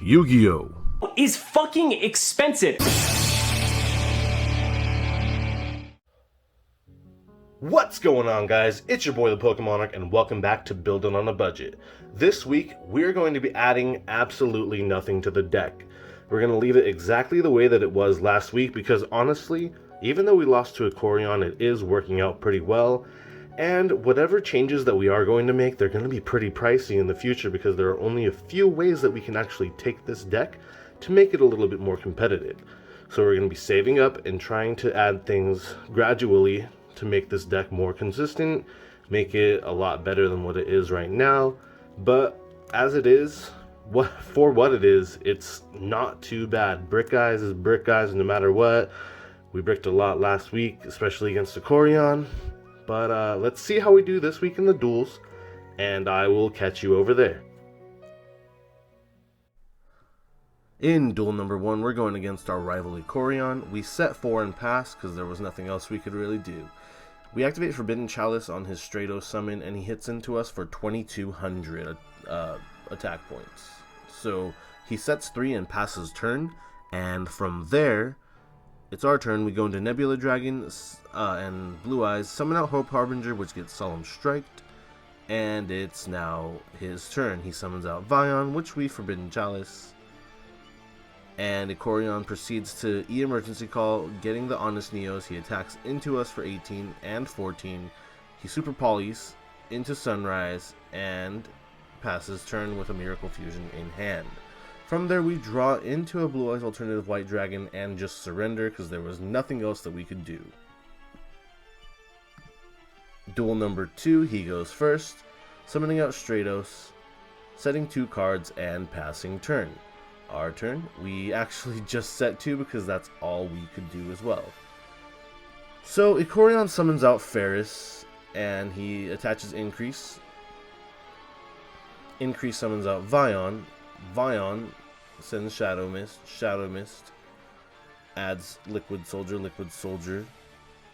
Yugioh is fucking expensive. What's going on, guys? It's your boy ThePokéMonarch, and welcome back to Buildin on a Budget. This week, we're going to be adding absolutely nothing to the deck. We're going to leave it exactly the way that it was last week because honestly, even though we lost to Ecorion, it is working out pretty well. And whatever changes that we are going to make, they're going to be pretty pricey in the future because there are only a few ways that we can actually take this deck to make it a little bit more competitive. So we're going to be saving up and trying to add things gradually to make this deck more consistent, make it a lot better than what it is right now. But as it is, for what it is, it's not too bad. Brick guys is brick guys no matter what. We bricked a lot last week, especially against Ecorion. But let's see how we do this week in the duels, and I will catch you over there. In Duel Number One, we're going against our rival Ecorion. We set 4 and pass because there was nothing else we could really do. We activate Forbidden Chalice on his Strato summon, and he hits into us for 2,200 attack points. So he sets 3 and passes turn, and from there, it's our turn. We go into Nebula Dragon and Blue Eyes, summon out Hope Harbinger, which gets Solemn Striked, and it's now his turn. He summons out Vion, which we Forbidden Chalice, and Ecorion proceeds to E-Emergency Call, getting the Honest Neos. He attacks into us for 18 and 14. He Super Polys into Sunrise and passes turn with a Miracle Fusion in hand. From there, we draw into a Blue Eyes alternative White Dragon and just surrender because there was nothing else that we could do. Duel number 2, he goes first, summoning out Stratos, setting 2 cards, and passing turn. Our turn, we actually just set 2 because that's all we could do as well. So Ecorion summons out Ferris and he attaches Increase. Increase summons out Vion. Vion sends Shadow Mist. Shadow Mist adds Liquid Soldier. Liquid Soldier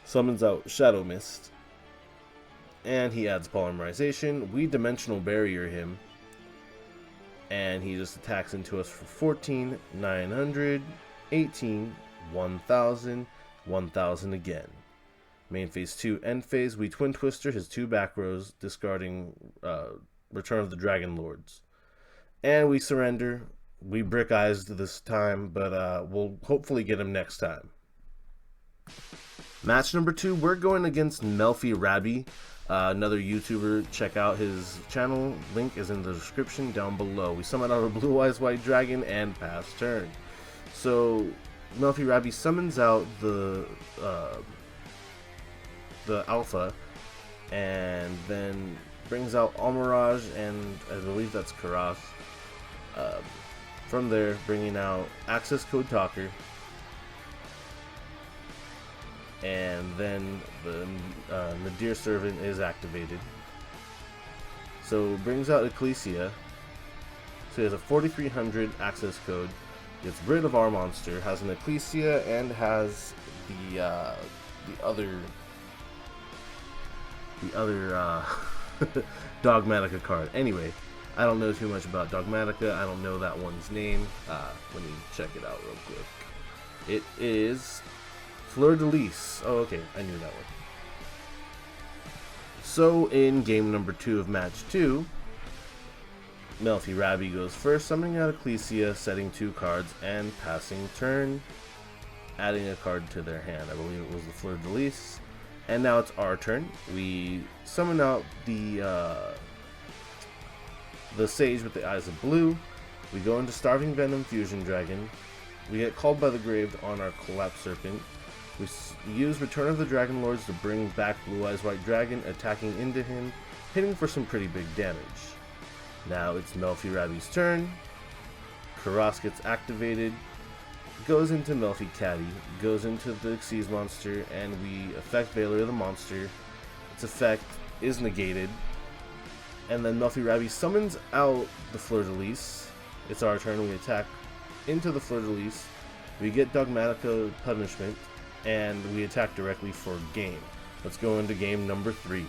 summons out Shadow Mist. And he adds Polymerization. We Dimensional Barrier him. And he just attacks into us for 14, 900, 18, 1000, 1000 again. Main phase 2, end phase, we Twin Twister his 2 back rows, discarding Return of the Dragon Lords. And we surrender. We Brick Eyes this time, but we'll hopefully get him next time. Match number 2, we're going against Melffy Rabby. Another YouTuber. Check out his channel, link is in the description down below. We summon out a Blue Eyes White Dragon and pass turn. So Melffy Rabby summons out the Alpha and then brings out Almirage and I believe that's Karas. From there, bringing out Access Code Talker. And then the Nadir Servant is activated. So brings out Ecclesia. So he has a 4300 access code. Gets rid of our monster. Has an Ecclesia and has the other Dogmatica card. Anyway, I don't know too much about Dogmatica. I don't know that one's name. Let me check it out real quick. It is Fleur de Lis. Oh, okay, I knew that one. So, in game number 2 of match 2, Melffy Rabby goes first, summoning out Ecclesia, setting 2 cards, and passing turn, adding a card to their hand. I believe it was the Fleur de Lis. And now it's our turn. We summon out the Sage with the Eyes of Blue. We go into Starving Venom Fusion Dragon. We get called by the grave on our Collapse Serpent. We use Return of the Dragon Lords to bring back Blue Eyes White Dragon, attacking into him, hitting for some pretty big damage. Now it's Melffy Rabby's turn. Karas gets activated, goes into Melffy Caddy, goes into the Xyz monster, and we affect Valor of the monster. Its effect is negated. And then Melffy Rabby summons out the Fleur de Lis. It's our turn. We attack into the Fleur de Lis. We get Dogmatica Punishment, and we attack directly for game. Let's go into game number 3.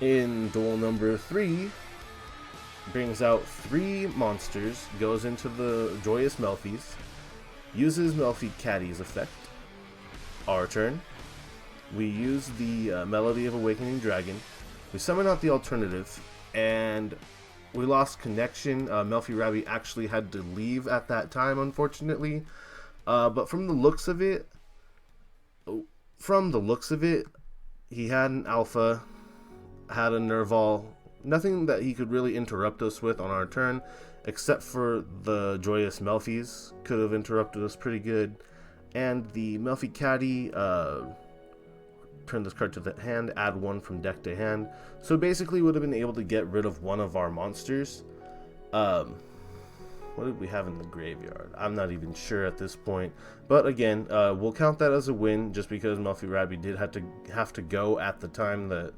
In duel number 3, brings out 3 monsters, goes into the Joyous Melffys, uses Melffy Caddy's effect. Our turn. We use the Melody of Awakening Dragon. We summon out the alternative, and we lost connection. Melffy Rabby actually had to leave at that time, unfortunately. But from the looks of it, he had an Alpha, had a Nerval, nothing that he could really interrupt us with on our turn, except for the Joyous Melffys could have interrupted us pretty good. And the Melffy Caddy, turn this card to the hand, add 1 from deck to hand. So basically would have been able to get rid of one of our monsters. What did we have in the graveyard? I'm not even sure at this point. But again, we'll count that as a win just because Melffy Rabby did have to go at the time that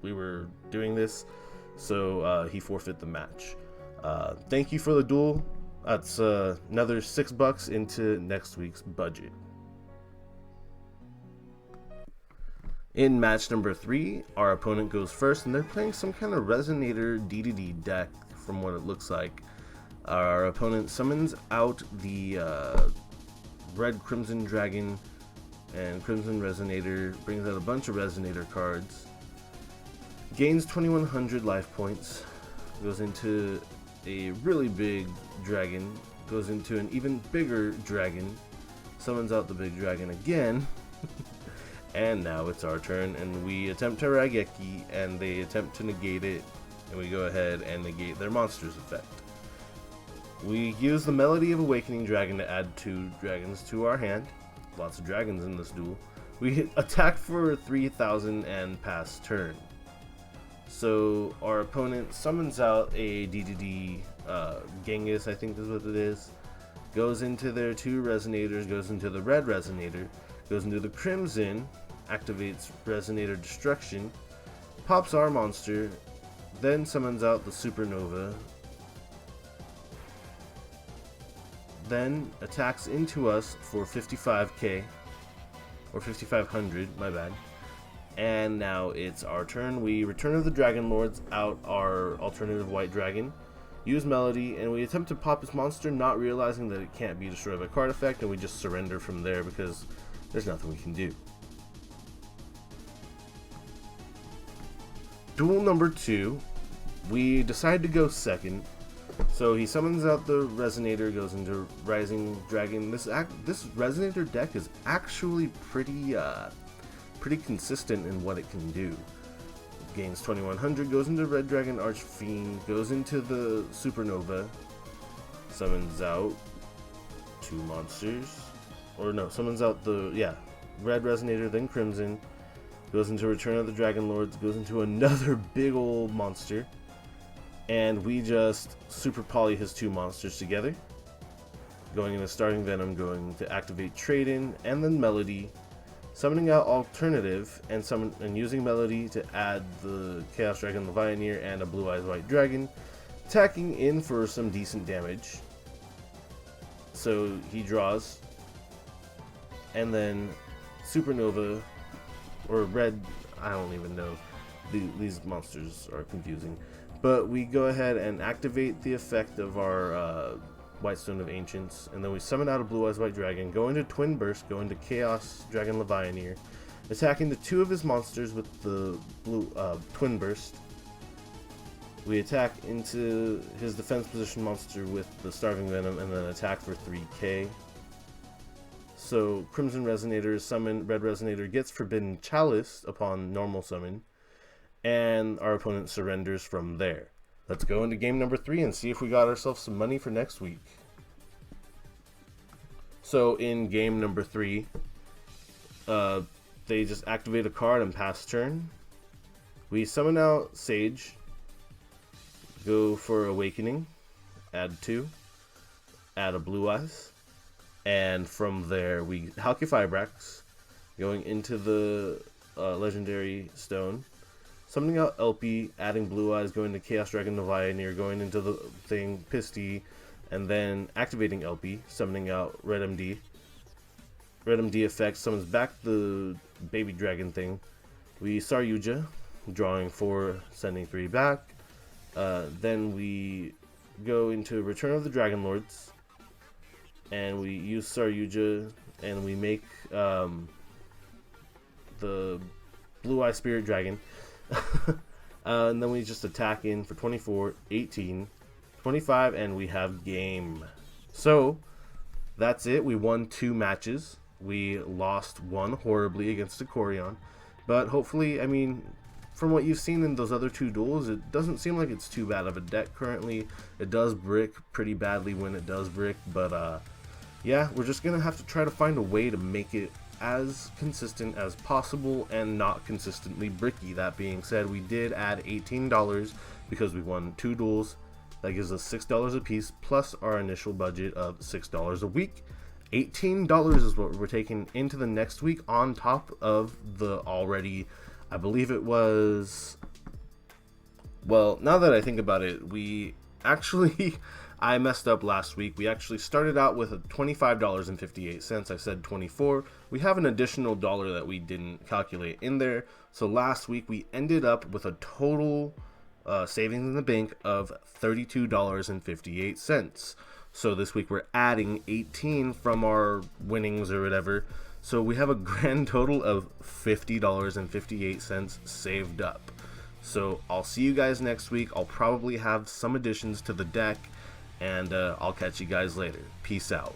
we were doing this. So he forfeit the match. Thank you for the duel. That's another $6 into next week's budget. In match number 3, our opponent goes first, and they're playing some kind of Resonator DDD deck from what it looks like. Our opponent summons out the Red Crimson Dragon and Crimson Resonator, brings out a bunch of Resonator cards, gains 2100 life points, goes into a really big dragon, goes into an even bigger dragon, summons out the big dragon again, and now it's our turn, and we attempt to Raigeki, and they attempt to negate it, and we go ahead and negate their monster's effect. We use the Melody of Awakening Dragon to add 2 dragons to our hand. Lots of dragons in this duel. We attack for 3000 and pass turn. So our opponent summons out a DDD Genghis, I think is what it is. Goes into their 2 Resonators, goes into the Red Resonator, goes into the Crimson, activates Resonator Destruction, pops our monster, then summons out the Supernova, then attacks into us for 55k, or 5500, my bad. And now it's our turn. We Return of the Dragon Lords out our alternative white dragon, use Melody, and we attempt to pop his monster, not realizing that it can't be destroyed by card effect, and we just surrender from there because there's nothing we can do. Duel number 2, we decide to go second. So he summons out the Resonator, goes into Rising Dragon. This Resonator deck is actually pretty consistent in what it can do. Gains 2100, goes into Red Dragon Archfiend, goes into the Supernova, summons out 2 monsters, or no, summons out the, Red Resonator, then Crimson, goes into Return of the Dragon Lords, goes into another big old monster, and we just super poly his 2 monsters together. Going into Starting Venom, going to activate Trade-In, and then Melody, summoning out Alternative, and using Melody to add the Chaos Dragon Levianeer and a Blue Eyes White Dragon, attacking in for some decent damage. So he draws, and then Supernova, or Red, I don't even know, these monsters are confusing. But we go ahead and activate the effect of our White Stone of Ancients, and then we summon out a Blue Eyes White Dragon, go into Twin Burst, go into Chaos Dragon Levianeer, attacking the 2 of his monsters with the Twin Burst. We attack into his defense position monster with the Starving Venom, and then attack for 3k. So Crimson Resonator is summoned, Red Resonator gets Forbidden Chalice upon normal summon, and our opponent surrenders from there. Let's go into game number 3 and see if we got ourselves some money for next week. So in game number 3, they just activate a card and pass turn. We summon out Sage, go for Awakening, add 2, add a Blue Eyes, and from there we Halki Fibrax, going into the Legendary Stone, summoning out LP, adding Blue Eyes, going to Chaos Dragon Levianeer, going into the thing, Pisty, and then activating LP, summoning out Red MD. Red MD effect summons back the baby dragon thing. We Star Yugioh, drawing 4, sending 3 back, Then we go into Return of the Dragon Lords, and we use our Yugioh, and we make the Blue Eye Spirit Dragon. And then we just attack in for 24, 18, 25, and we have game. So that's it. We won 2 matches. We lost 1 horribly against Ecorion, but hopefully, I mean, from what you've seen in those other 2 duels, it doesn't seem like it's too bad of a deck currently. It does brick pretty badly when it does brick, but yeah, we're just gonna have to try to find a way to make it as consistent as possible and not consistently bricky. That being said, we did add $18 because we won 2 duels. That gives us $6 a piece plus our initial budget of $6 a week. $18 is what we're taking into the next week on top of the already, I believe it was, well, now that I think about it, we actually I messed up last week. We actually started out with $25.58. I said 24. We have an additional dollar that we didn't calculate in there. So last week we ended up with a total savings in the bank of $32.58. So this week we're adding 18 from our winnings or whatever. So we have a grand total of $50.58 saved up. So I'll see you guys next week. I'll probably have some additions to the deck, and I'll catch you guys later. Peace out.